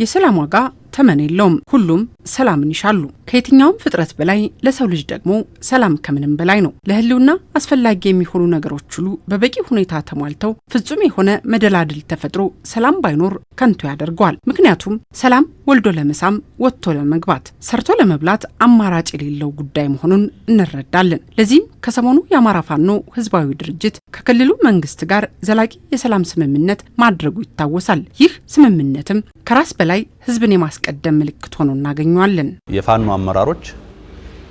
የሰላም ዋጋ ተመን የለውም። ሁሉም ሰላምን ይሻሉ። ከየትኛውም ፍጥረት በላይ ለሰው ልጅ ደግሞ ሰላም ከምንም በላይ ነው። ለህልውና አስፈላጊ የሚሆኑ ነገሮች ሁሉ በበቂ ሁኔታ ተሟልተው ፍጹም የሆነ መደላድል ተፈጥሮ ሰላም ባይኖር ከንቱ ያደርገዋል። ምክንያቱም ሰላም ወልዶ ለመሳም ወጥቶ ለመግባት ሰርቶ ለመብላት አማራጭ የሌለው ጉዳይ መሆኑን እንረዳለን። ለዚህም ከሰሞኑ የአማራ ፋኖ ህዝባዊ ድርጅት ከክልሉ መንግስት ጋር ዘላቂ የሰላም ስምምነት ማድረጉ ይታወሳል። ይህ ስምምነትም ከራስ በላይ ህዝብን የማስቀደም ምልክት ሆኖ እናገኘዋለን። የፋኖ አመራሮች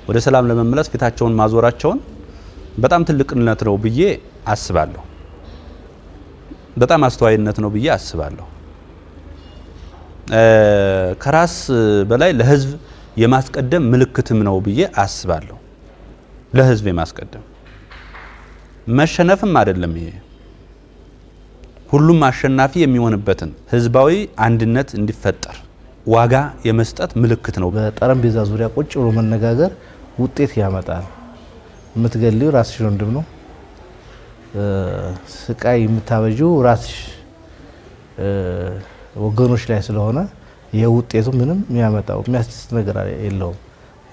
ወደ ሰላም ለመመለስ ፊታቸውን ማዞራቸውን በጣም ትልቅነት ነው ብዬ አስባለሁ። በጣም አስተዋይነት ነው ብዬ አስባለሁ። ከራስ በላይ ለህዝብ የማስቀደም ምልክትም ነው ብዬ አስባለሁ። ለህዝብ የማስቀደም መሸነፍም አይደለም። ይሄ ሁሉም አሸናፊ የሚሆንበትን ህዝባዊ አንድነት እንዲፈጠር ዋጋ የመስጠት ምልክት ነው። በጠረጴዛ ዙሪያ ቁጭ ብሎ መነጋገር ውጤት ያመጣል። የምትገሊው ራስሽ ወንድም ነው። ስቃይ የምታበጂው ራስሽ ወገኖች ላይ ስለሆነ የውጤቱ ምንም የሚያመጣው የሚያስደስት ነገር የለውም።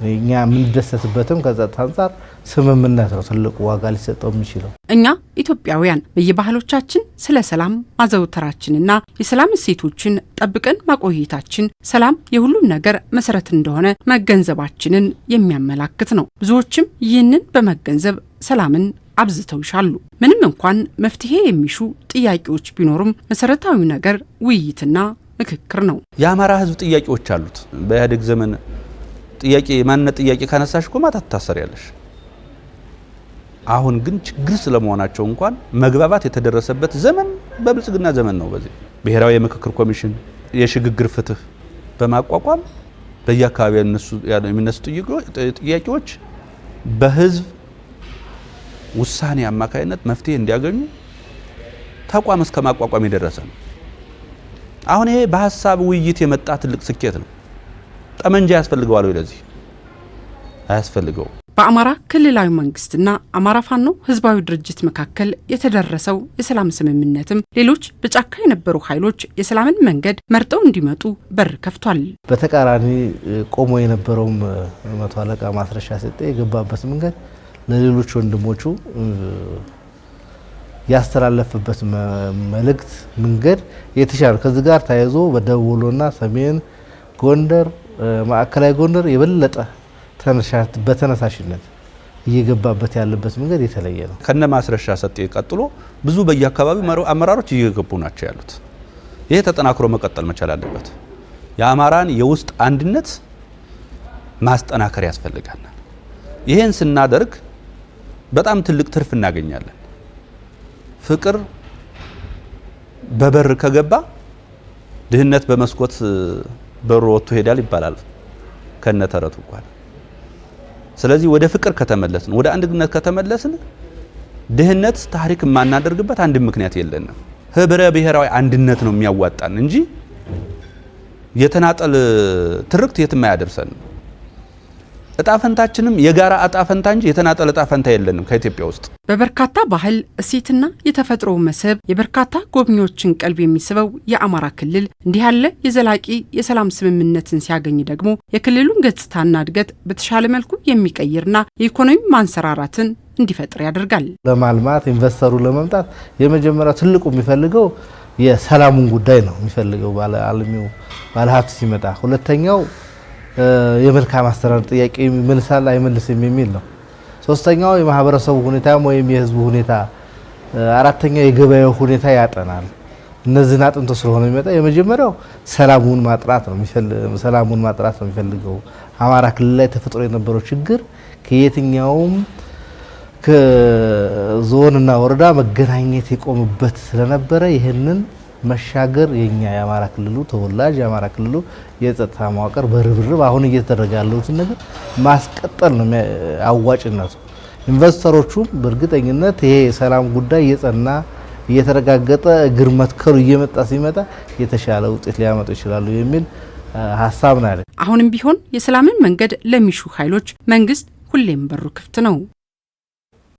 እኛ የምንደሰትበትም ከጸጥታ አንፃር ስምምነት ነው ትልቁ ዋጋ ሊሰጠው የሚችለው። እኛ ኢትዮጵያውያን በየባህሎቻችን ስለ ሰላም ማዘውተራችንና የሰላም እሴቶችን ጠብቀን ማቆየታችን ሰላም የሁሉም ነገር መሰረት እንደሆነ መገንዘባችንን የሚያመላክት ነው። ብዙዎችም ይህንን በመገንዘብ ሰላምን አብዝተው ይሻሉ። ምንም እንኳን መፍትሄ የሚሹ ጥያቄዎች ቢኖሩም መሰረታዊ ነገር ውይይትና ምክክር ነው። የአማራ ህዝብ ጥያቄዎች አሉት። በኢህአዴግ ዘመን ጥያቄ ማንነት ጥያቄ ካነሳሽ እኮ ማታ ታሰሪያለሽ። አሁን ግን ችግር ስለመሆናቸው እንኳን መግባባት የተደረሰበት ዘመን በብልጽግና ዘመን ነው። በዚህ ብሔራዊ የምክክር ኮሚሽን የሽግግር ፍትህ በማቋቋም በየአካባቢው የሚነሱ ጥያቄዎች በህዝብ ውሳኔ አማካይነት መፍትሄ እንዲያገኙ ተቋም እስከ ማቋቋም የደረሰ ነው። አሁን ይሄ በሐሳብ ውይይት የመጣ ትልቅ ስኬት ነው። ጠመንጃ ያስፈልገዋል ወይ? ለዚህ አያስፈልገው። በአማራ ክልላዊ መንግስትና አማራ ፋኖ ህዝባዊ ድርጅት መካከል የተደረሰው የሰላም ስምምነትም ሌሎች በጫካ የነበሩ ኃይሎች የሰላምን መንገድ መርጠው እንዲመጡ በር ከፍቷል። በተቃራኒ ቆሞ የነበረውም መቶ አለቃ ማስረሻ ሰጤ የገባበት መንገድ ለሌሎች ወንድሞቹ ያስተላለፈበት መልእክት መንገድ የተሻለ ከዚህ ጋር ተያይዞ በደቡብ ወሎና ሰሜን ጎንደር ማዕከላዊ ጎንደር የበለጠ በተነሳሽነት እየገባበት ያለበት መንገድ የተለየ ነው። ከነ ማስረሻ ሰጤ ቀጥሎ ብዙ በየአካባቢው አመራሮች እየገቡ ናቸው ያሉት። ይሄ ተጠናክሮ መቀጠል መቻል አለበት። የአማራን የውስጥ አንድነት ማስጠናከር ያስፈልጋል። ይሄን ስናደርግ በጣም ትልቅ ትርፍ እናገኛለን። ፍቅር በበር ከገባ ድህነት በመስኮት በሩ ወጥቶ ሄዳል ይባላል ከነተረቱ እንኳን። ስለዚህ ወደ ፍቅር ከተመለስን ወደ አንድነት ከተመለስን ድህነት ታሪክ የማናደርግበት አንድ ምክንያት የለንም። ህብረ ብሔራዊ አንድነት ነው የሚያዋጣን እንጂ የተናጠል ትርክት የትም አያደርሰን። እጣፈንታችንም የጋራ እጣፈንታ እንጂ የተናጠል እጣፈንታ የለንም ከኢትዮጵያ ውስጥ። በበርካታ ባህል እሴትና የተፈጥሮ መስህብ የበርካታ ጎብኚዎችን ቀልብ የሚስበው የአማራ ክልል እንዲህ ያለ የዘላቂ የሰላም ስምምነትን ሲያገኝ ደግሞ የክልሉን ገጽታና እድገት በተሻለ መልኩ የሚቀይርና የኢኮኖሚ ማንሰራራትን እንዲፈጥር ያደርጋል። ለማልማት ኢንቨስተሩ ለመምጣት የመጀመሪያው ትልቁ የሚፈልገው የሰላሙን ጉዳይ ነው የሚፈልገው ባለሀብት ሲመጣ። ሁለተኛው የመልካም አስተዳደር ጥያቄ ይመልሳል አይመልስም የሚል ነው። ሶስተኛው የማህበረሰቡ ሁኔታ ወይም የህዝቡ ሁኔታ፣ አራተኛው የገበያው ሁኔታ ያጠናል። እነዚህን አጥንቶ ስለሆነ የሚመጣ የመጀመሪያው ሰላሙን ማጥራት ነው የሚፈልገው። አማራ ክልል ላይ ተፈጥሮ የነበረው ችግር ከየትኛውም ከዞንና ወረዳ መገናኘት የቆመበት ስለነበረ ይህንን መሻገር የኛ የአማራ ክልሉ ተወላጅ የአማራ ክልሉ የጸጥታ መዋቅር በርብርብ አሁን እየተደረገ ያለውን ነገር ማስቀጠል ነው አዋጭነቱ። ኢንቨስተሮቹም በእርግጠኝነት ይሄ የሰላም ጉዳይ የጸና እየተረጋገጠ እግር መትከሉ እየመጣ ሲመጣ የተሻለ ውጤት ሊያመጡ ይችላሉ የሚል ሀሳብ ነው ያለ። አሁንም ቢሆን የሰላምን መንገድ ለሚሹ ኃይሎች መንግስት ሁሌም በሩ ክፍት ነው።